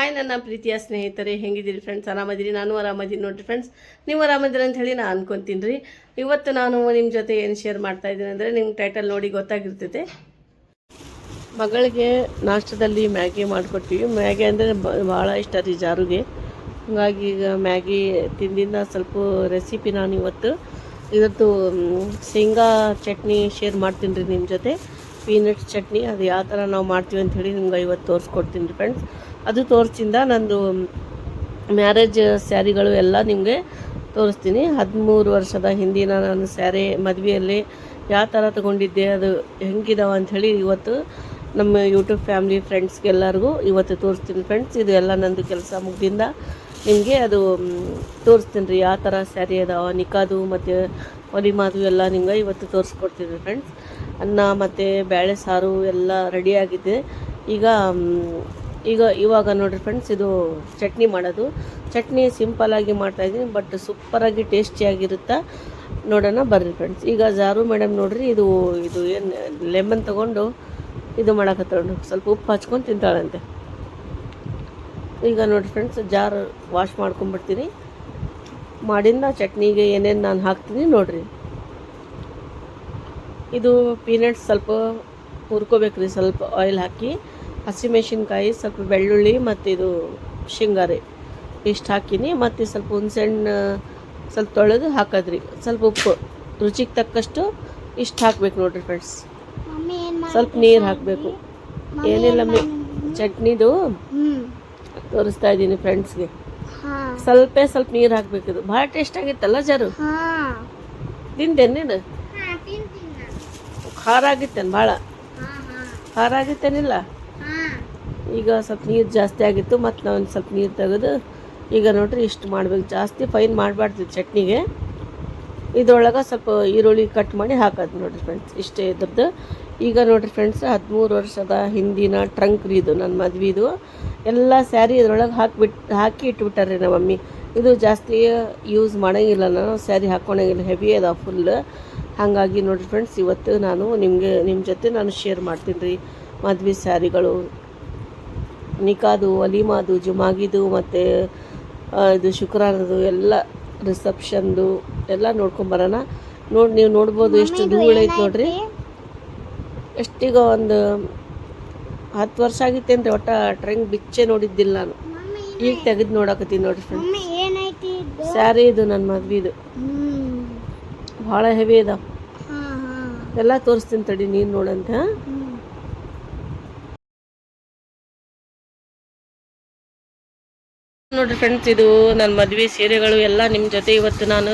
Hi ನನ್ನ ಪ್ರೀತಿಯ ಸ್ನೇಹಿತರೆ, ಹೆಂಗಿದ್ದೀರಿ ಫ್ರೆಂಡ್ಸ್? ಆರಾಮದಿರಿ? ನಾನು ಆರಾಮದೀನಿ ನೋಡಿರಿ ಫ್ರೆಂಡ್ಸ್. ನೀವು ಆರಾಮದಿರಿ ಅಂತ ಹೇಳಿ ನಾನು ಅನ್ಕೊತೀನಿ ರೀ. ಇವತ್ತು ನಾನು ನಿಮ್ಮ ಜೊತೆ ಏನು ಶೇರ್ ಮಾಡ್ತಾ ಇದ್ದೀನಿ ಅಂದರೆ, ನಿಮ್ಮ ಟೈಟಲ್ ನೋಡಿ ಗೊತ್ತಾಗಿರ್ತೈತೆ. ಮಗಳಿಗೆ ನಾಷ್ಟದಲ್ಲಿ ಮ್ಯಾಗಿ ಮಾಡಿಕೊಡ್ತೀವಿ. ಮ್ಯಾಗಿ ಅಂದರೆ ಭಾಳ ಇಷ್ಟ ರೀ ಜಾರುಗೆ. ಹಾಗಾಗಿ ಈಗ ಮ್ಯಾಗಿ ತಿಂದಿಂದ ಸ್ವಲ್ಪ ರೆಸಿಪಿ ನಾನು ಇವತ್ತು ಶೇಂಗಾ ಚಟ್ನಿ ಶೇರ್ ಮಾಡ್ತೀನಿ ರೀ ನಿಮ್ಮ ಜೊತೆ. ಪೀನಟ್ಸ್ ಚಟ್ನಿ ಅದು ಯಾವ ಥರ ನಾವು ಮಾಡ್ತೀವಿ ಅಂಥೇಳಿ ನಿಮ್ಗೆ ಇವತ್ತು ತೋರಿಸ್ಕೊಡ್ತೀನಿ ರೀ ಫ್ರೆಂಡ್ಸ್. ಅದು ತೋರಿಸಿಂದ ನಂದು ಮ್ಯಾರೇಜ್ ಸ್ಯಾರಿಗಳು ಎಲ್ಲ ನಿಮಗೆ ತೋರಿಸ್ತೀನಿ. 13 ವರ್ಷದ ಹಿಂದಿನ ನಾನು ಸ್ಯಾರಿ ಮದುವೆಯಲ್ಲಿ ಯಾವ ಥರ ತೊಗೊಂಡಿದ್ದೆ, ಅದು ಹೆಂಗಿದಾವೆ ಅಂಥೇಳಿ ಇವತ್ತು ನಮ್ಮ ಯೂಟ್ಯೂಬ್ ಫ್ಯಾಮ್ಲಿ ಫ್ರೆಂಡ್ಸ್ಗೆಲ್ಲರಿಗೂ ಇವತ್ತು ತೋರಿಸ್ತೀನಿ ಫ್ರೆಂಡ್ಸ್. ಇದು ಎಲ್ಲ ನಂದು ಕೆಲಸ ಮುಗ್ದಿಂದ ನಿಮಗೆ ಅದು ತೋರಿಸ್ತೀನಿ ರೀ, ಯಾವ ಥರ ಸ್ಯಾರಿ ಅದಾವೆ, ನಿಕಾದು ಮತ್ತು ಒಲಿಮಾದು ಎಲ್ಲ ನಿಮ್ಗೆ ಇವತ್ತು ತೋರಿಸ್ಕೊಡ್ತೀನಿ ಫ್ರೆಂಡ್ಸ್. ಅನ್ನ ಮತ್ತು ಬೇಳೆ ಸಾರು ಎಲ್ಲ ರೆಡಿಯಾಗಿದೆ. ಇವಾಗ ನೋಡಿರಿ ಫ್ರೆಂಡ್ಸ್, ಇದು ಚಟ್ನಿ ಮಾಡೋದು. ಚಟ್ನಿ ಸಿಂಪಲ್ಲಾಗಿ ಮಾಡ್ತಾಯಿದ್ದೀನಿ, ಬಟ್ ಸೂಪರಾಗಿ ಟೇಸ್ಟಿಯಾಗಿರುತ್ತೆ. ನೋಡೋಣ ಬರ್ರಿ ಫ್ರೆಂಡ್ಸ್. ಈಗ ಜಾರು ಮೇಡಮ್ ನೋಡಿರಿ, ಇದು ಏನು ಲೆಮನ್ ತೊಗೊಂಡು ಇದು ಮಾಡಕತ್ತೊಂಡು ಸ್ವಲ್ಪ ಉಪ್ಪು ಹಚ್ಕೊಂಡು ತಿಂತಾಳಂತೆ. ಈಗ ನೋಡಿರಿ ಫ್ರೆಂಡ್ಸ್, ಜಾರ್ ವಾಶ್ ಮಾಡ್ಕೊಂಡ್ಬಿಡ್ತೀನಿ. ಮಾಡಿಂದ ಚಟ್ನಿಗೆ ಏನೇನು ನಾನು ಹಾಕ್ತೀನಿ ನೋಡಿರಿ. ಇದು ಪೀನಟ್ಸ್ ಸ್ವಲ್ಪ ಹುರ್ಕೋಬೇಕ್ರಿ, ಸ್ವಲ್ಪ ಆಯಿಲ್ ಹಾಕಿ, ಹಸಿಮೆಣಸಿನ್ಕಾಯಿ, ಸ್ವಲ್ಪ ಬೆಳ್ಳುಳ್ಳಿ ಮತ್ತು ಇದು ಶೇಂಗಾರೆ ಇಷ್ಟು ಹಾಕಿನಿ. ಮತ್ತು ಸ್ವಲ್ಪ ಹುಣಸೆಹಣ್ಣು ಸ್ವಲ್ಪ ತೊಳೆದು ಹಾಕೋದ್ರಿ, ಸ್ವಲ್ಪ ಉಪ್ಪು ರುಚಿಗೆ ತಕ್ಕಷ್ಟು ಇಷ್ಟು ಹಾಕ್ಬೇಕು ನೋಡಿರಿ ಫ್ರೆಂಡ್ಸ್. ಸ್ವಲ್ಪ ನೀರು ಹಾಕಬೇಕು. ಏನಿಲ್ಲ ಚಟ್ನಿದು ತೋರಿಸ್ತಾ ಇದ್ದೀನಿ ಫ್ರೆಂಡ್ಸ್ಗೆ. ಸ್ವಲ್ಪ ನೀರು ಹಾಕಬೇಕು. ಇದು ಭಾಳ ಟೇಸ್ಟ್ ಆಗಿತ್ತಲ್ಲ ಜಾರು? ತಿಂತೇನೆ ನೀನು? ಖಾರ ಆಗಿತ್ತೇನು? ಭಾಳ ಖಾರ ಆಗಿತ್ತೇನಿಲ್ಲ? ಈಗ ಸ್ವಲ್ಪ ನೀರು ಜಾಸ್ತಿ ಆಗಿತ್ತು, ಮತ್ತು ನಾವು ಒಂದು ಸ್ವಲ್ಪ ನೀರು ತೆಗೆದು ಈಗ ನೋಡ್ರಿ ಇಷ್ಟು ಮಾಡಬೇಕು. ಜಾಸ್ತಿ ಫೈನ್ ಮಾಡಬಾರ್ದು ಚಟ್ನಿಗೆ. ಇದ್ರೊಳಗೆ ಸ್ವಲ್ಪ ಈರುಳ್ಳಿ ಕಟ್ ಮಾಡಿ ಹಾಕೋದು ನೋಡಿರಿ ಫ್ರೆಂಡ್ಸ್, ಇಷ್ಟೇ ಇದ್ರದ್ದು. ಈಗ ನೋಡಿರಿ ಫ್ರೆಂಡ್ಸ್, 13 ವರ್ಷದ ಹಿಂದಿನ ಟ್ರಂಕ್ ರೀ ಇದು, ನನ್ನ ಮದ್ವೆದು ಎಲ್ಲ ಸ್ಯಾರಿ ಇದ್ರೊಳಗೆ ಹಾಕಿ ಇಟ್ಬಿಟ್ಟಾರ್ರಿ ನಮ್ಮ ಮಮ್ಮಿ. ಇದು ಜಾಸ್ತಿ ಯೂಸ್ ಮಾಡೋಂಗಿಲ್ಲ, ನಾನು ಸ್ಯಾರಿ ಹಾಕ್ಕೊಳಂಗಿಲ್ಲ, ಹೆವಿ ಅದ ಫುಲ್. ಹಾಗಾಗಿ ನೋಡಿರಿ ಫ್ರೆಂಡ್ಸ್, ಇವತ್ತು ನಾನು ನಿಮ್ಮ ಜೊತೆ ನಾನು ಶೇರ್ ಮಾಡ್ತೀನಿ ರೀ ಮದ್ವೆ ಸ್ಯಾರಿಗಳು, ನಿಕಾದು, ವಲಿಮಾದು, ಜುಮಾಗಿದು ಮತ್ತು ಇದು ಶುಕ್ರಾನದು ಎಲ್ಲ ರಿಸೆಪ್ಷನ್ದು ಎಲ್ಲ ನೋಡ್ಕೊಂಬರೋಣ. ನೀವು ನೋಡ್ಬೋದು ಎಷ್ಟು ಧೂಳೈತೆ ನೋಡ್ರಿ. ಎಷ್ಟೀಗ ಒಂದು 10 ವರ್ಷ ಆಗಿತ್ತೇನು ರೀ, ಒಟ್ಟು ಟ್ರೆಂಗ್ ಬಿಚ್ಚೆ ನೋಡಿದ್ದಿಲ್ಲ ನಾನು. ಈಗ ತೆಗೆದು ನೋಡಕತ್ತೀನಿ ನೋಡಿರಿ ಫ್ರೆಂಡ್ಸ್. ಸ್ಯಾರಿ ಇದು ನನ್ನ ಮದ್ವೆದು, ಭಾಳ ಹೆವಿ ಅದ. ಎಲ್ಲ ತೋರಿಸ್ತೀನಿ ತಡಿ, ನೀನು ನೋಡಂತ. ನೋಡಿರಿ ಫ್ರೆಂಡ್ಸ್, ಇದು ನನ್ನ ಮದುವೆ ಸೀರೆಗಳು ಎಲ್ಲ ನಿಮ್ಮ ಜೊತೆ ಇವತ್ತು ನಾನು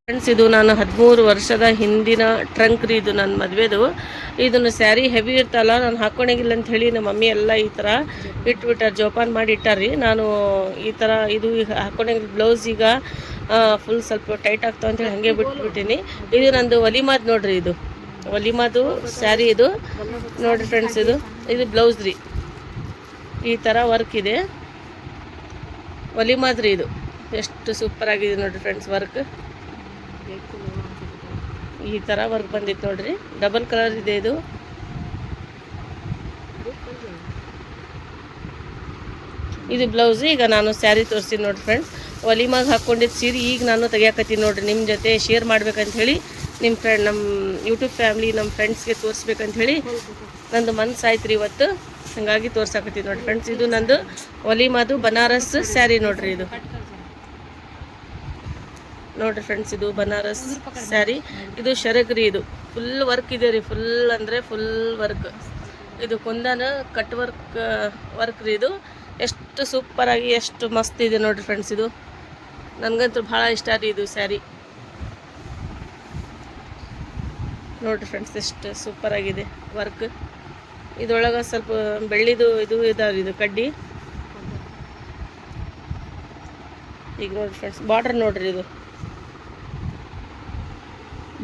ಫ್ರೆಂಡ್ಸ್, ಇದು ನಾನು 13 ವರ್ಷದ ಹಿಂದಿನ ಟ್ರಂಕ್ ರೀ ಇದು ನನ್ನ ಮದುವೆದು. ಇದನ್ನು ಸ್ಯಾರಿ ಹೆವಿ ಇರ್ತಲ್ಲ, ನಾನು ಹಾಕ್ಕೊಳಂಗಿಲ್ಲ ಅಂತ ಹೇಳಿ ನಮ್ಮ ಮಮ್ಮಿ ಎಲ್ಲ ಈ ಥರ ಇಟ್ಬಿಟ್ಟಾರೆ, ಜೋಪಾನ ಮಾಡಿ ಇಟ್ಟಾರ್ರಿ. ನಾನು ಈ ಥರ ಇದು ಹಾಕ್ಕೊಳಂಗಿಲ್ಲ. ಬ್ಲೌಸ್ ಈಗ ಫುಲ್ ಸ್ವಲ್ಪ ಟೈಟ್ ಆಗ್ತಾವ ಅಂತೇಳಿ ಹಾಗೆ ಬಿಟ್ಬಿಟ್ಟಿನಿ. ಇದು ನಂದು ಒಲಿಮಾದ್ ನೋಡ್ರಿ, ಇದು ಒಲಿಮಾದು ಸ್ಯಾರಿ ಇದು ನೋಡಿರಿ ಫ್ರೆಂಡ್ಸ್. ಇದು ಬ್ಲೌಸ್ ರೀ, ಈ ಥರ ವರ್ಕ್ ಇದೆ. ಒಲಿಮಾದ್ರಿ ಇದು ಎಷ್ಟು ಸೂಪರ್ ಆಗಿದೆ ನೋಡಿರಿ ಫ್ರೆಂಡ್ಸ್. ವರ್ಕ್ ಈ ಥರ ವರ್ಕ್ ಬಂದಿತ್ತು ನೋಡ್ರಿ, ಡಬಲ್ ಕಲರ್ ಇದೆ ಇದು. ಇದು ಬ್ಲೌಸ್. ಈಗ ನಾನು ಸ್ಯಾರಿ ತೋರಿಸ್ತೀನಿ ನೋಡಿರಿ ಫ್ರೆಂಡ್ಸ್. ಒಲಿಮಾಗ ಹಾಕ್ಕೊಂಡಿದ್ದು ಸೀರೆ ಈಗ ನಾನು ತೆಗಿಯಾಕತ್ತೀನಿ ನೋಡಿರಿ, ನಿಮ್ಮ ಜೊತೆ ಶೇರ್ ಮಾಡ್ಬೇಕಂತ ಹೇಳಿ, ನಮ್ಮ ಯೂಟ್ಯೂಬ್ ಫ್ಯಾಮ್ಲಿ, ನಮ್ಮ ಫ್ರೆಂಡ್ಸ್ಗೆ ತೋರಿಸ್ಬೇಕಂತ ಹೇಳಿ ನಂದು ಮನಸ್ಸಾಯ್ತು ರೀ ಇವತ್ತು. ಹಾಗಾಗಿ ತೋರ್ಸಾಕತ್ತೀನಿ ನೋಡಿ ಫ್ರೆಂಡ್ಸ್. ಇದು ನಂದು ಒಲಿಮಾದು ಬನಾರಸ್ ಸ್ಯಾರಿ ನೋಡ್ರಿ. ಇದು ನೋಡ್ರಿ ಫ್ರೆಂಡ್ಸ್, ಇದು ಬನಾರಸ್ ಸ್ಯಾರಿ. ಇದು ಶರಗ್ರಿ, ಇದು ಫುಲ್ ವರ್ಕ್ ಇದೆ ರೀ, ಫುಲ್ ಅಂದರೆ ಫುಲ್ ವರ್ಕ್. ಇದು ಕುಂದನ ಕಟ್ ವರ್ಕ್ ರೀ. ಇದು ಎಷ್ಟು ಸೂಪರಾಗಿ ಎಷ್ಟು ಮಸ್ತ್ ಇದೆ ನೋಡ್ರಿ ಫ್ರೆಂಡ್ಸ್. ಇದು ನನಗಂತೂ ಭಾಳ ಇಷ್ಟ ರೀ ಇದು ಸ್ಯಾರಿ. ನೋಡ್ರಿ ಫ್ರೆಂಡ್ಸ್, ಎಷ್ಟು ಸೂಪರಾಗಿದೆ ವರ್ಕ್. ಇದರೊಳಗೆ ಸ್ವಲ್ಪ ಬೆಳ್ಳಿದು ಇದು ಇದಾವೆ, ಇದು ಕಡ್ಡಿ. ಈಗ ನೋಡಿರಿ ಫ್ರೆಂಡ್ಸ್, ಬಾರ್ಡ್ರ್ ನೋಡ್ರಿ, ಇದು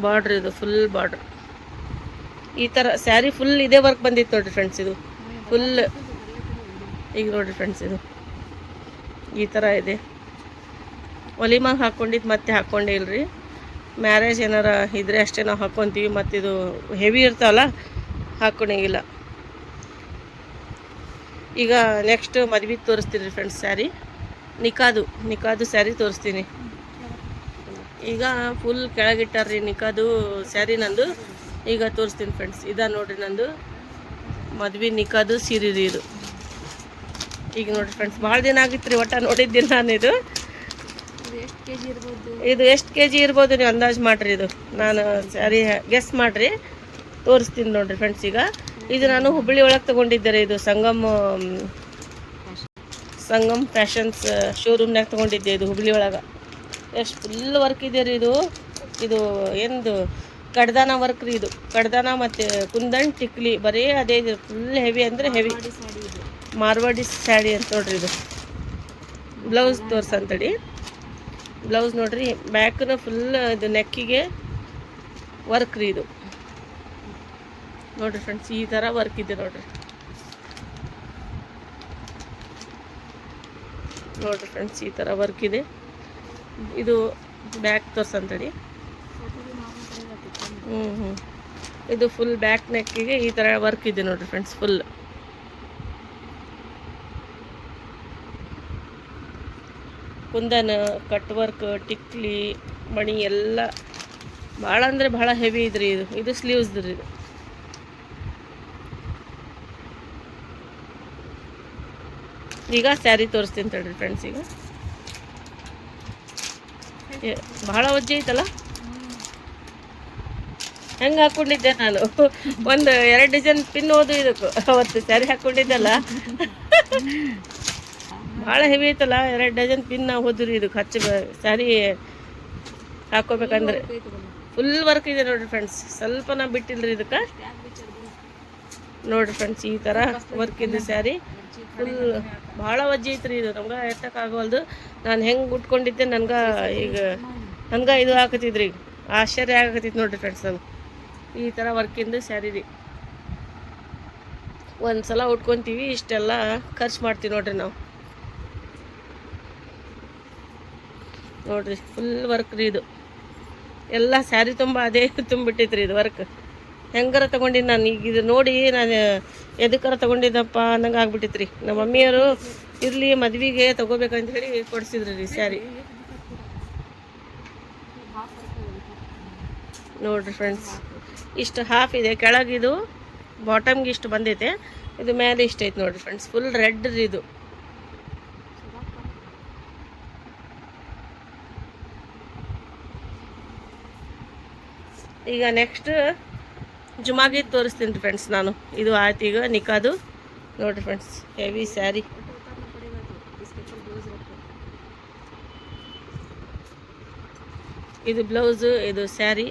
ಬಾರ್ಡ್ರ್, ಇದು ಫುಲ್ ಬಾರ್ಡ್ರ್. ಈ ಥರ ಸ್ಯಾರಿ ಫುಲ್ ಇದೇ ವರ್ಕ್ ಬಂದಿತ್ತು ನೋಡಿರಿ ಫ್ರೆಂಡ್ಸ್. ಇದು ಫುಲ್ ಈಗ ನೋಡಿರಿ ಫ್ರೆಂಡ್ಸ್, ಇದು ಈ ಥರ ಇದೆ. ಒಲಿಮಾಗ ಹಾಕ್ಕೊಂಡಿದ್ದು ಮತ್ತೆ ಹಾಕ್ಕೊಂಡೇ ಇಲ್ರಿ. ಮ್ಯಾರೇಜ್ ಏನಾರ ಇದ್ರೆ ಅಷ್ಟೇ ನಾವು ಹಾಕ್ಕೊತೀವಿ, ಮತ್ತು ಇದು ಹೆವಿ ಇರ್ತಾವಲ್ಲ ಹಾಕ್ಕೊಳಂಗಿಲ್ಲ. ಈಗ ನೆಕ್ಸ್ಟ್ ಮದ್ವೆ ತೋರಿಸ್ತೀನಿ ರೀ ಫ್ರೆಂಡ್ಸ್. ಸ್ಯಾರಿ ನಿಕಾದು ಸ್ಯಾರಿ ತೋರಿಸ್ತೀನಿ. ಈಗ ಫುಲ್ ಕೆಳಗಿಟ್ಟಾರ್ರಿ ನಿಕಾದು ಸ್ಯಾರಿ ನಂದು. ಈಗ ತೋರಿಸ್ತೀನಿ ಫ್ರೆಂಡ್ಸ್. ಇದಾ ನೋಡ್ರಿ ನಂದು ಮದ್ವೆ ನಿಕಾದು ಸೀರೆ ರೀ ಇದು. ಈಗ ನೋಡ್ರಿ ಫ್ರೆಂಡ್ಸ್, ಭಾಳ ದಿನ ಆಗಿತ್ತು ರೀ ಒಟ್ಟು ನೋಡಿದ್ದೀನಿ ನಾನು. ಇದು ಎಷ್ಟು ಕೆ ಜಿ ಇರ್ಬೋದು ನೀವು ಅಂದಾಜು ಮಾಡಿರಿ. ಇದು ನಾನು ಸ್ಯಾರಿ ಗೆಸ್ ಮಾಡಿರಿ ತೋರಿಸ್ತೀನಿ ನೋಡ್ರಿ ಫ್ರೆಂಡ್ಸ್. ಈಗ ಇದು ನಾನು ಹುಬ್ಬಳ್ಳಿ ಒಳಗೆ ತೊಗೊಂಡಿದ್ದೆ. ಇದು ಸಂಗಮ್ ಫ್ಯಾಷನ್ಸ್ ಶೋರೂಮ್ನಾಗ ತೊಗೊಂಡಿದ್ದೆ. ಇದು ಹುಬ್ಬಳ್ಳಿ ಒಳಗೆ ಎಷ್ಟು ಫುಲ್ ವರ್ಕ್ ಇದೆ ರೀ. ಇದು ಏನದು ಕಡ್ದಾನ ವರ್ಕ್ ರೀ. ಇದು ಕಡ್ದಾನ ಮತ್ತು ಕುಂದನ್ ಟಿಕ್ಲಿ ಬರೀ ಅದೇ ಇದು. ಫುಲ್ ಹೆವಿ ಅಂದರೆ ಹೆವಿ ಮಾರ್ವಾಡಿ ಸ್ಯಾರಿ ಅಂತ ನೋಡ್ರಿ. ಇದು ಬ್ಲೌಸ್ ತೋರ್ಸಂತಡಿ. ಬ್ಲೌಸ್ ನೋಡ್ರಿ, ಬ್ಯಾಕ್ನ ಫುಲ್ ಇದು ನೆಕ್ಕಿಗೆ ವರ್ಕ್ ರೀ. ಇದು ನೋಡ್ರಿ ಫ್ರೆಂಡ್ಸ್, ಈ ಥರ ವರ್ಕ್ ಇದೆ ನೋಡ್ರಿ. ಫ್ರೆಂಡ್ಸ್, ಈ ಥರ ವರ್ಕ್ ಇದೆ. ಇದು ಬ್ಯಾಕ್ ತೋರ್ಸಂತಡಿ. ಇದು ಫುಲ್ ಬ್ಯಾಕ್ ನೆಕ್ಕಿಗೆ ಈ ಥರ ವರ್ಕ್ ಇದೆ ನೋಡ್ರಿ friends. Full Kundan cut work ಟಿಕ್ಲಿ ಮಣಿ ಎಲ್ಲ ಭಾಳ ಅಂದರೆ ಭಾಳ ಹೆವಿ ಇದ್ರಿ. ಇದು ಸ್ಲೀವ್ಸ್ ರೀ. ಇದು ಈಗ ಸ್ಯಾರಿ ತೋರಿಸ್ತೀನಿ ತಡ್ರಿ ಫ್ರೆಂಡ್ಸ್. ಈಗ ಭಾಳ ವಜ್ಜೆ ಐತಲ್ಲ. ಹೆಂಗೆ ಹಾಕ್ಕೊಂಡಿದ್ದೆ ನಾನು ಒಂದು 2 ಡಜನ್ ಪಿನ್ ಹೋದು ಇದಕ್ಕೆ. ಅವತ್ತು ಸ್ಯಾರಿ ಹಾಕ್ಕೊಂಡಿದ್ದಲ್ಲ, ಭಾಳ ಹೆವಿ ಐತಲ್ಲ. 2 ಡಜನ್ ಪಿನ್ ಹೋದ್ರಿ ಇದಕ್ಕೆ ಸ್ಯಾರಿ ಹಾಕೋಬೇಕಂದ್ರೆ. ಫುಲ್ ವರ್ಕ್ ಇದೆ ನೋಡ್ರಿ ಫ್ರೆಂಡ್ಸ್. ಸ್ವಲ್ಪ ನಾ ಬಿಟ್ಟಿಲ್ರಿ ಇದಕ್ಕೆ. ನೋಡ್ರಿ ಫ್ರೆಂಡ್ಸ್, ಈ ಥರ ವರ್ಕ್ ಇದೆ ಸ್ಯಾರಿ. ಫುಲ್ ಭಾಳ ವಜ್ಜೆ ಐತ್ರಿ. ಇದು ನಮ್ಗೆ ಎತ್ತಕ್ಕಾಗವಲ್ದು. ನಾನು ಹೆಂಗೆ ಉಟ್ಕೊಂಡಿದ್ದೆ ನನಗೆ ಇದು ಹಾಕತ್ತಿದ್ರಿ. ಈಗ ಆಶ್ಚರ್ಯ ಆಗತ್ತಿತ್ತು ನೋಡ್ರಿ ಫ್ರೆಂಡ್ಸ್. ನಾನು ಈ ಥರ ವರ್ಕಿಂದು ಸ್ಯಾರಿ ರೀ. ಒಂದು ಸಲ ಉಟ್ಕೊತೀವಿ, ಇಷ್ಟೆಲ್ಲ ಖರ್ಚು ಮಾಡ್ತೀವಿ ನೋಡ್ರಿ ನಾವು. ನೋಡ್ರಿ ಫುಲ್ ವರ್ಕ್ ರೀ. ಇದು ಎಲ್ಲ ಸ್ಯಾರಿ ತುಂಬ ಅದೇ ತುಂಬಿಟ್ಟೈತ್ರಿ ಇದು ವರ್ಕ್. ಹೆಂಗಾರ ತೊಗೊಂಡಿದ್ದು ನಾನು. ಈಗ ಇದು ನೋಡಿ ನಾನು ಎದಕ್ಕಾರ ತೊಗೊಂಡಿದ್ದಪ್ಪ ಅನ್ನಂಗೆ ಆಗ್ಬಿಟ್ಟಿತ್ರಿ. ನಮ್ಮ ಮಮ್ಮಿಯವರು ಇರಲಿ ಮದ್ವೆಗೆ ತೊಗೋಬೇಕಂತ ಹೇಳಿ ಕೊಡಿಸಿದ್ರಿ ರೀ ಸ್ಯಾರಿ. ನೋಡ್ರಿ ಫ್ರೆಂಡ್ಸ್, ಇಷ್ಟು ಹಾಫ್ ಇದೆ. ಕೆಳಗಿದು ಬಾಟಮ್ಗೆ ಇಷ್ಟು ಬಂದೈತೆ, ಇದು ಮೇಲೆ ಇಷ್ಟ ಐತೆ ನೋಡ್ರಿ ಫ್ರೆಂಡ್ಸ್. ಫುಲ್ ರೆಡ್ ರೀ ಇದು. ಈಗ ನೆಕ್ಸ್ಟ್ ಜುಮಾಗಿದ್ದು ತೋರಿಸ್ತೀನಿ ರೀ ಫ್ರೆಂಡ್ಸ್ ನಾನು. ಇದು ಆಯ್ತು. ಈಗ ನಿಕಾದು ನೋಡಿರಿ ಫ್ರೆಂಡ್ಸ್, ಹೆವಿ ಸ್ಯಾರಿ. ಇದು ಬ್ಲೌಸು, ಇದು ಸ್ಯಾರಿ.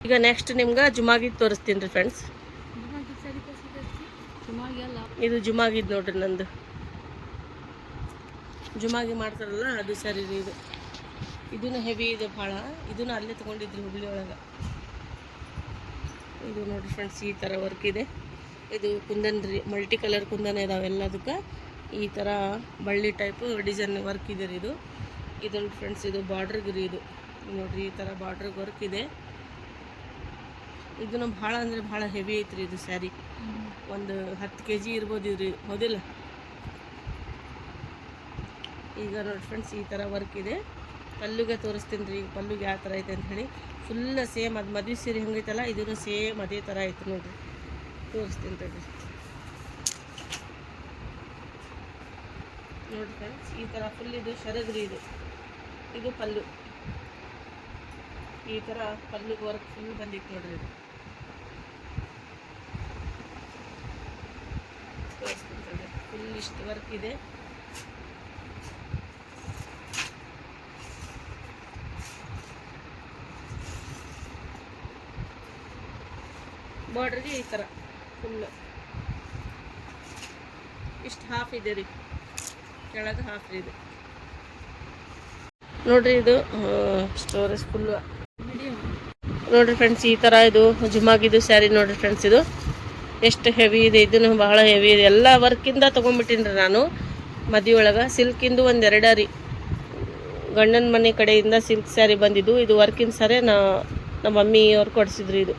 ಈಗ ನೆಕ್ಸ್ಟ್ ನಿಮ್ಗೆ ಜುಮಾಗಿದ್ದು ತೋರಿಸ್ತೀನಿ ರೀ ಫ್ರೆಂಡ್ಸ್. ಇದು ಜುಮಾಗಿದ್ದು ನೋಡ್ರಿ ನಂದು. ಜುಮಾಗಿ ಮಾಡ್ತಾರಲ್ಲ ಅದು ಸ್ಯಾರಿ ರೀ. ಇದೂ ಹೆವಿ ಇದೆ ಭಾಳ. ಇದನ್ನು ಅಲ್ಲೇ ತೊಗೊಂಡಿದ್ರಿ ಹುಬ್ಬಳ್ಳಿ ಒಳಗೆ. ಇದು ನೋಡಿರಿ ಫ್ರೆಂಡ್ಸ್, ಈ ಥರ ವರ್ಕ್ ಇದೆ. ಇದು ಕುಂದನ್ ರೀ, ಮಲ್ಟಿ ಕಲರ್ ಕುಂದನ್ ಇದಾವೆ ಎಲ್ಲದಕ್ಕೆ. ಈ ಥರ ಬಳ್ಳಿ ಟೈಪು ಡಿಸೈನ್ ವರ್ಕ್ ಇದೆ ರೀ. ಇದು ನೋಡಿ ಫ್ರೆಂಡ್ಸ್, ಇದು ಬಾರ್ಡ್ರಿಗೆ ರೀ. ಇದು ನೋಡಿರಿ, ಈ ಥರ ಬಾರ್ಡ್ರಿಗೆ ವರ್ಕ್ ಇದೆ. ಇದನ್ನು ಭಾಳ ಅಂದರೆ ಭಾಳ ಹೆವಿ ಐತ್ರಿ ಇದು ಸ್ಯಾರಿ. ಒಂದು 10 kg ಇರ್ಬೋದು ಇದ್ರಿ, ಹೌದಿಲ್ಲ? ಈಗ ನೋಡಿ ಫ್ರೆಂಡ್ಸ್, ಈ ಥರ ವರ್ಕ್ ಇದೆ. ಪಲ್ಲುಗೆ ತೋರಿಸ್ತೀನಿ ರೀ. ಈಗ ಪಲ್ಲುಗೆ ಯಾವ ಥರ ಐತೆ ಅಂತ ಹೇಳಿ. ಫುಲ್ ಸೇಮ್ ಅದು ಮದುವೆ ಸೀರೆ ಹೆಂಗೈತಲ್ಲ, ಇದನ್ನು ಸೇಮ್ ಅದೇ ಥರ ಐತೆ ನೋಡಿರಿ. ತೋರಿಸ್ತೀನಿ ತಡ್ರಿ. ನೋಡಿ ಫ್ರೆಂಡ್ಸ್, ಈ ಥರ ಫುಲ್ ಇದು ಶರಗ್ರಿ. ಇದು ಪಲ್ಲು. ಈ ಥರ ಪಲ್ಲುಗೆ ವರ್ಕ್ ಫುಲ್ ಬಂದಿತ್ತು ನೋಡ್ರಿ. ಇದು ತೋರಿಸ್ತೀನಿ ತಡ್ರಿ. ಫುಲ್ ಇಷ್ಟು ವರ್ಕ್ ಇದೆ. ಬಾರ್ಡ್ರಿಗೆ ಈ ಥರ ಫುಲ್ ಇಷ್ಟು ಹಾಫ್ ಇದೆ ರೀ. ಕೆಳಗೆ ಹಾಫ್ ಇದೆ ನೋಡ್ರಿ. ಇದು ಸ್ಟೋರೇಜ್ ಫುಲ್ ನೋಡ್ರಿ ಫ್ರೆಂಡ್ಸ್. ಈ ಥರ ಇದು ಜುಮಾಗಿದ್ದು ಸ್ಯಾರಿ ನೋಡ್ರಿ ಫ್ರೆಂಡ್ಸ್. ಇದು ಎಷ್ಟು ಹೆವಿ ಇದೆ. ಇದನ್ನು ಭಾಳ ಹೆವಿ ಇದೆ. ಎಲ್ಲ ವರ್ಕಿಂದ ತೊಗೊಂಡ್ಬಿಟ್ಟಿನಿ ರೀ ನಾನು ಮದುವೆ ಒಳಗೆ. ಸಿಲ್ಕಿಂದು ಒಂದು 2 ರೀ. ಗಂಡನ ಮನೆ ಕಡೆಯಿಂದ ಸಿಲ್ಕ್ ಸ್ಯಾರಿ ಬಂದಿದ್ದು. ಇದು ವರ್ಕಿನ ಸ್ಯಾರಿ ನಮ್ಮ ಮಮ್ಮಿ ಅವ್ರು ಕೊಡಿಸಿದ್ರು. ಇದು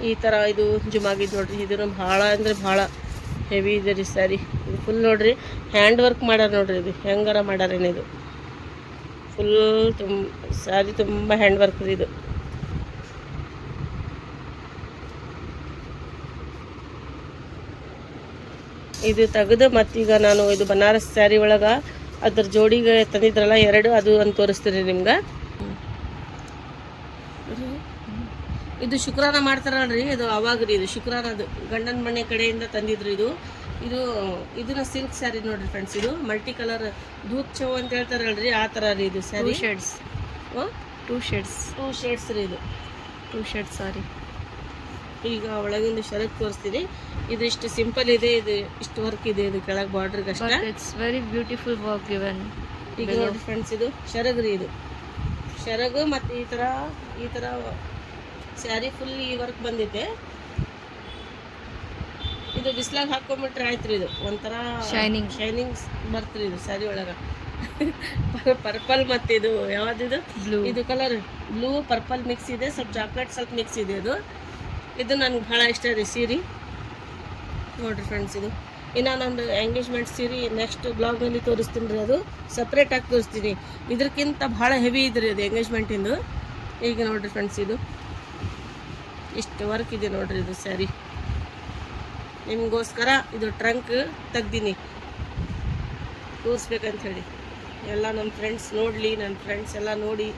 ಈ ಥರ ಇದು ಜುಮಾಗಿದ್ದು ನೋಡ್ರಿ. ಇದನ್ನು ಭಾಳ ಅಂದರೆ ಭಾಳ ಹೆವಿ ಇದೆ ರೀ ಸ್ಯಾರಿ. ಇದು ಫುಲ್ ನೋಡ್ರಿ ಹ್ಯಾಂಡ್ ವರ್ಕ್ ಮಾಡ್ಯಾರ ನೋಡ್ರಿ. ಇದು ಹೆಂಗಾರ ಮಾಡ್ಯಾರೇನು ಇದು ಫುಲ್ ಸ್ಯಾರಿ ತುಂಬ ಹ್ಯಾಂಡ್ ವರ್ಕ್ ರೀ ಇದು. ಇದು ತೆಗೆದು ಮತ್ತೀಗ ನಾನು ಇದು ಬನಾರಸ್ ಸ್ಯಾರಿ ಒಳಗೆ ಅದ್ರ ಜೋಡಿಗೆ ತಂದಿದ್ರಲ್ಲ ಎರಡು, ಅದು ಅಂತ ತೋರಿಸ್ತೀನಿ ನಿಮ್ಗೆ. ಇದು ಶುಕ್ರಾನ ಮಾಡ್ತಾರಲ್ರಿ, ಇದು ಅವಾಗ ರೀ ಇದು ಶುಕ್ರಾನದು ಗಂಡನ ಮನೆ ಕಡೆಯಿಂದ ತಂದಿದ್ರು. ಇದು ಇದನ್ನ ಸಿಲ್ಕ್ ಸ್ಯಾರಿ ನೋಡ್ರಿ ಫ್ರೆಂಡ್ಸ್. ಇದು ಮಲ್ಟಿ ಕಲರ್ ದೂತ್ ಚೌ ಅಂತ ಹೇಳ್ತಾರಲ್ರಿ, ಆ ಥರ ರೀ ಇದು ಸ್ಯಾರಿ. ಟೂ ಶೇಡ್ಸ್ ರೀ ಇದು. 2 ಶೇಡ್ಸ್ ಸಾರಿ. ಈಗ ಒಳಗಿಂದ ಶರಗ್ ತೋರಿಸ್ತೀನಿ. ಇದು ಇಷ್ಟು ಸಿಂಪಲ್ ಇದೆ, ಇದು ಇಷ್ಟು ವರ್ಕ್ ಇದೆ, ಇದು ಕೆಳಗೆ ಬಾರ್ಡರ್ಗೆ ಅಷ್ಟೇ. It's very beautiful work given. ಈಗ ನೋಡಿ ಫ್ರೆಂಡ್ಸ್, ಇದು ಶರಗ್ ರೀ. ಇದು ಶರಗು ಮತ್ತು ಈ ಥರ ಸ್ಯಾರಿ ಫುಲ್ ಈ ವರ್ಕ್ ಬಂದೈತೆ. ಇದು ಬಿಸ್ಲಾಗ ಹಾಕೊಂಡ್ಬಿಟ್ರೆ ಆಯ್ತು ರೀ. ಇದು ಒಂಥರ ಶೈನಿಂಗ್ ಬರ್ತ್ರಿ ಇದು ಸ್ಯಾರಿ ಒಳಗೆ. ಪರ್ಪಲ್ ಮತ್ತು ಇದು ಯಾವುದಿದು ಬ್ಲೂ, ಇದು ಕಲರ್ ಬ್ಲೂ ಪರ್ಪಲ್ ಮಿಕ್ಸ್ ಇದೆ, ಸ್ವಲ್ಪ ಚಾಕ್ಲೇಟ್ ಸ್ವಲ್ಪ ಮಿಕ್ಸ್ ಇದೆ. ಇದು ನನಗೆ ಭಾಳ ಇಷ್ಟ ರೀ ಸೀರೆ ನೋಡಿರಿ ಫ್ರೆಂಡ್ಸ್. ಇದು ಇನ್ನು ನಂದು ಎಂಗೇಜ್ಮೆಂಟ್ ಸೀರೆ ನೆಕ್ಸ್ಟ್ ಬ್ಲಾಗ್ನಲ್ಲಿ ತೋರಿಸ್ತೀನಿ ರೀ. ಅದು ಸಪ್ರೇಟಾಗಿ ತೋರಿಸ್ತೀನಿ. ಇದಕ್ಕಿಂತ ಭಾಳ ಹೆವಿ ಇದ್ರಿ ಅದು ಎಂಗೇಜ್ಮೆಂಟಿಂದು. ಈಗ ನೋಡಿರಿ ಫ್ರೆಂಡ್ಸ್, ಇದು ಇಷ್ಟು ವರ್ಕ್ ಇದೆ ನೋಡಿರಿ. ಇದು ಸ್ಯಾರಿ ನಿಮಗೋಸ್ಕರ ಇದು ಟ್ರಂಕ್ ತೆಗ್ದೀನಿ ತೋರಿಸ್ಬೇಕಂತ ಹೇಳಿ. ಎಲ್ಲ ನಮ್ಮ ಫ್ರೆಂಡ್ಸ್ ನೋಡಲಿ, ನನ್ನ ಫ್ರೆಂಡ್ಸ್ ಎಲ್ಲ ನೋಡಿ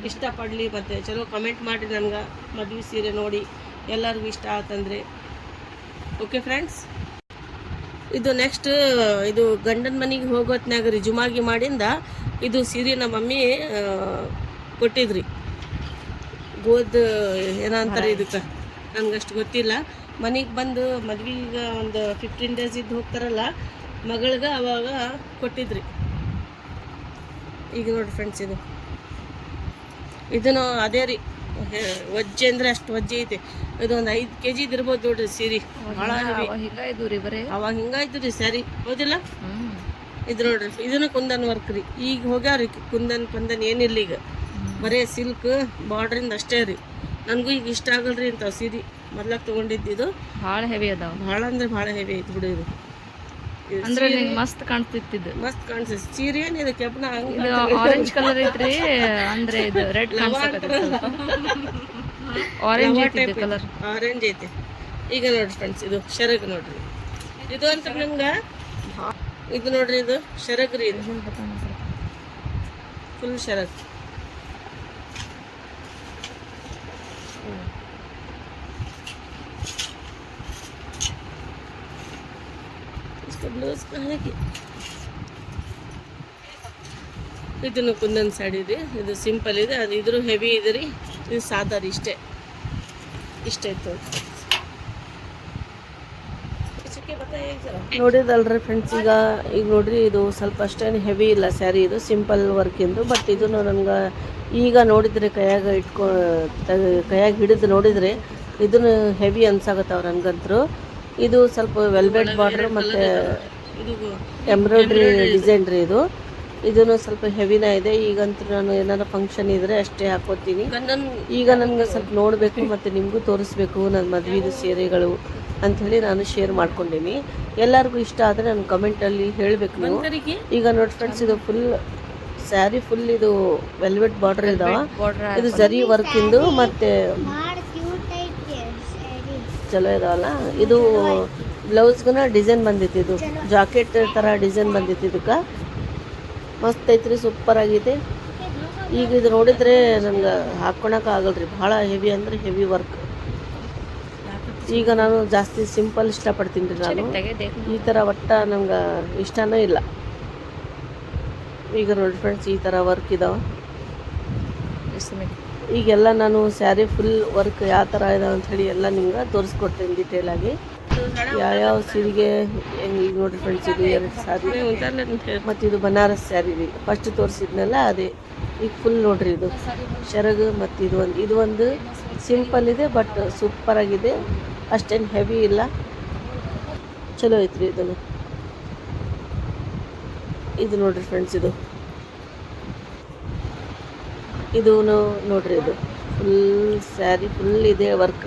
ಇಷ್ಟಪಡಲಿ, ಮತ್ತು ಚಲೋ ಕಮೆಂಟ್ ಮಾಡಿ ನನಗೆ ಮದುವೆ ಸೀರೆ ನೋಡಿ ಎಲ್ಲರಿಗೂ ಇಷ್ಟ ಆತಂದರೆ. ಓಕೆ ಫ್ರೆಂಡ್ಸ್, ಇದು ನೆಕ್ಸ್ಟ್ ಇದು ಗಂಡನ ಮನೆಗೆ ಹೋಗೋತ್ನಾಗ ರೀ ಜುಮಾಗಿ ಮಾಡಿಂದ ಇದು ಸೀರೆ ನಮ್ಮ ಮಮ್ಮಿ ಕೊಟ್ಟಿದ್ರಿ. ಗೋದ್ ಏನಂತಾರೆ ಇದಕ್ಕೆ ನನಗಷ್ಟು ಗೊತ್ತಿಲ್ಲ. ಮನೆಗೆ ಬಂದು ಮದ್ವೆಗೆ ಒಂದು 15 ಡೇಸ್ ಇದ್ದು ಹೋಗ್ತಾರಲ್ಲ ಮಗಳಿಗೆ, ಅವಾಗ ಕೊಟ್ಟಿದ್ರಿ. ಈಗ ನೋಡಿ ಫ್ರೆಂಡ್ಸ್, ಇದನ್ನು ಅದೇ ರೀ ವಜ್ಜೆ ಅಂದರೆ ಅಷ್ಟು ವಜ್ಜೆ ಐತೆ. ಇದು ಒಂದು 5 kg ಇರ್ಬೋದು ನೋಡ್ರಿ ಸೀರೆ. ಭಾಳ ಅವಾಗ ಹಿಂಗಾಯ್ತು ರೀ ಸ್ಯಾರಿ, ಹೌದಿಲ್ಲ? ಇದು ನೋಡ್ರಿ, ಇದನ್ನು ಕುಂದನ್ ವರ್ಕ್ ರೀ. ಈಗ ಹೋಗ್ಯಾವ್ರಿ ಕುಂದನ್ ಏನಿಲ್ಲ ಈಗ, ಬರೇ ಸಿಲ್ಕ್ ಬಾರ್ಡ್ರಿಂದ ಅಷ್ಟೇ ರೀ. ನನಗೂ ಈಗ ಇಷ್ಟ ಆಗಲ್ರಿ ಇಂಥವು ಸೀರೆ. ಮೊದ್ಲಾಗ ತೊಗೊಂಡಿದ್ದು ಭಾಳ ಹೆವಿ ಅದಾವ. ಭಾಳ ಅಂದರೆ ಭಾಳ ಹೆವಿ ಐತಿ ಬಿಡು. ಇದು ಅಂದ್ರೆ ಮಸ್ತ್ ಕಾಣಿಸ್ತಿತ್ತು, ಮಸ್ತ್ ಕಾಣಿಸ್ತೈತಿ ಸೀರೆ. ಏನಿದೆ ಕೆಂಪನ ಆರೆಂಜ್ ಕಲರ್ ಐತ್ರಿ, ಅಂದ್ರೆ ಇದು ರೆಡ್ ಆರೆಂಜ್ ಐತೆ. ಈಗ ನೋಡ್ರಿ ಫ್ರೆಂಡ್ಸ್, ಇದು ಶರಗ್ ನೋಡ್ರಿ. ಇದು ಅಂತ ನಂಗೆ ಇದು ನೋಡ್ರಿ, ಇದು ಶರಗ್ ರೀ. ಇದು ಫುಲ್ ಶರಗ್. ಬ್ಲೌಸ್ ಹಾಕಿ ಇದನ್ನು ಕುಂದನ್ ಸ್ಯಾಡಿ ರೀ. ಇದು ಸಿಂಪಲ್ ಇದೆ, ಅದು ಇದ್ರೂ ಹೆವಿ ಇದೆ ರೀ. ಇದು ಸಾದಾ ರೀ, ಇಷ್ಟ ಇತ್ತು ನೋಡಿದಲ್ರಿ ಫ್ರೆಂಡ್ಸ್. ಈಗ ನೋಡ್ರಿ, ಇದು ಸ್ವಲ್ಪ ಅಷ್ಟೇನು ಹೆವಿ ಇಲ್ಲ ಸ್ಯಾರಿ, ಇದು ಸಿಂಪಲ್ ವರ್ಕಿಂದು. ಬಟ್ ಇದನ್ನು ನನಗೆ ಈಗ ನೋಡಿದರೆ ಕೈಯಾಗ ಹಿಡಿದು ನೋಡಿದರೆ ಇದನ್ನು ಹೆವಿ ಅನ್ಸಾಗತ್ತವ ನನಗಂತರೂ. ಇದು ಸ್ವಲ್ಪ ವೆಲ್ವೆಟ್ ಬಾರ್ಡ್ರ್ ಮತ್ತು ಎಂಬ್ರಾಯ್ಡ್ರಿ ಡಿಸೈನ್ ರೀ. ಇದನ್ನು ಸ್ವಲ್ಪ ಹೆವಿನ ಇದೆ. ಈಗಂತೂ ನಾನು ಏನಾರ ಫಂಕ್ಷನ್ ಇದ್ದರೆ ಅಷ್ಟೇ ಹಾಕೋತೀನಿ. ಈಗ ನನಗೆ ಸ್ವಲ್ಪ ನೋಡಬೇಕು ಮತ್ತು ನಿಮಗೂ ತೋರಿಸ್ಬೇಕು ನನ್ನ ಮದುವೆದು ಸೀರೆಗಳು ಅಂಥೇಳಿ ನಾನು ಶೇರ್ ಮಾಡ್ಕೊಂಡೀನಿ. ಎಲ್ಲರಿಗೂ ಇಷ್ಟ ಆದರೆ ನನ್ನ ಕಮೆಂಟಲ್ಲಿ ಹೇಳಬೇಕು ನೀವು. ಈಗ ನೋಡಿ ಫ್ರೆಂಡ್ಸ್, ಇದು ಫುಲ್ ಸ್ಯಾರಿ ಫುಲ್ ಇದು ವೆಲ್ವೆಟ್ ಬಾರ್ಡರ್ ಇದಾವ. ಇದು ಜರಿ ವರ್ಕಿಂದು ಮತ್ತು ಚಲೋ ಇದಾವಲ್ಲ. ಇದು ಬ್ಲೌಸ್ಗನ ಡಿಸೈನ್ ಬಂದೈತಿ, ಇದು ಜಾಕೆಟ್ ಥರ ಡಿಸೈನ್ ಬಂದೈತಿ. ಇದಕ್ಕೆ ಮಸ್ತ್ ಐತ್ರಿ, ಸೂಪರ್ ಆಗೈತೆ. ಈಗ ಇದು ನೋಡಿದರೆ ನನಗೆ ಹಾಕ್ಕೊಳಕ್ಕೆ ಆಗಲ್ರಿ, ಭಾಳ ಹೆವಿ ಅಂದರೆ ಹೆವಿ ವರ್ಕ್. ಈಗ ನಾನು ಜಾಸ್ತಿ ಸಿಂಪಲ್ ಇಷ್ಟಪಡ್ತೀನಿ ರೀ. ನಾನು ಈ ಥರ ಒಟ್ಟ ನಂಗೆ ಇಷ್ಟನೇ ಇಲ್ಲ. ಈಗ ನೋಡಿ ಫ್ರೆಂಡ್ಸ್, ಈ ಥರ ವರ್ಕ್ ಇದಾವೆ. ಈಗೆಲ್ಲ ನಾನು ಸ್ಯಾರಿ ಫುಲ್ ವರ್ಕ್ ಯಾವ ಥರ ಇದಾವೆ ಅಂಥೇಳಿ ಎಲ್ಲ ನಿಮ್ಗೆ ತೋರಿಸ್ಕೊಡ್ತೀನಿ ಡೀಟೇಲಾಗಿ. ಯಾವ್ಯಾವ ಸೀರೆಗೆ ಹೆಂಗೆ. ಈಗ ನೋಡಿರಿ ಫ್ರೆಂಡ್ಸ್, ಇದು 2 ಸ್ಯಾರಿ ಮತ್ತು ಇದು ಬನಾರಸ್ ಸ್ಯಾರಿ ರೀ. ಫಸ್ಟ್ ತೋರಿಸಿದ್ನಲ್ಲ ಅದೇ. ಈಗ ಫುಲ್ ನೋಡ್ರಿ, ಇದು ಶರಗ್ ಮತ್ತು ಇದು ಒಂದು ಸಿಂಪಲ್ ಇದೆ, ಬಟ್ ಸೂಪರಾಗಿದೆ. ಅಷ್ಟೇನು ಹೆವಿ ಇಲ್ಲ, ಚಲೋ ಐತ್ರಿ. ಇದು ನೋಡ್ರಿ ಫ್ರೆಂಡ್ಸ್, ಇದು ಇದು ನೋಡ್ರಿ, ಇದು ಫುಲ್ ಸ್ಯಾರಿ ಫುಲ್ ಇದೆ ವರ್ಕ್,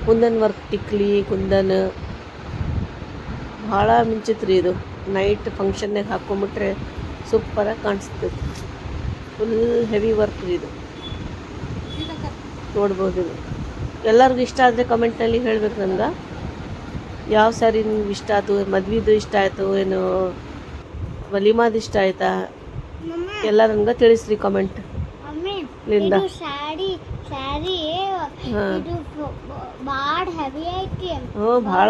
ಕುಂದನ್ ವರ್ಕ್, ಟಿಕ್ಲಿ ಕುಂದನ್ ಭಾಳ ಮಿಂಚಿತ್ರಿ. ಇದು ನೈಟ್ ಫಂಕ್ಷನ್ನಾಗ ಹಾಕ್ಕೊಂಬಿಟ್ರೆ ಸೂಪರಾಗಿ ಕಾಣಿಸ್ತೈತಿ. ಫುಲ್ ಹೆವಿ ವರ್ಕ್ ಇದು, ನೋಡ್ಬೋದು. ಇದು ಎಲ್ಲರಿಗೂ ಇಷ್ಟ ಆದರೆ ಕಮೆಂಟ್ನಲ್ಲಿ ಹೇಳ್ಬೇಕು ನನಗೆ, ಯಾವ ಸ್ಯಾರಿ ನಿಮ್ಗೆ ಇಷ್ಟ ಆಯ್ತು, ಮದ್ವೆದು ಇಷ್ಟ ಆಯಿತು ಏನು ವಲಿಮಾದ ಇಷ್ಟ ಆಯ್ತಾ, ಎಲ್ಲ ನನಗೆ ತಿಳಿಸ್ರಿ ಕಮೆಂಟ್ ಲಿಂದ. ಭಾಳ ಹೆವಿ ಐತಿ. ಭಾಳ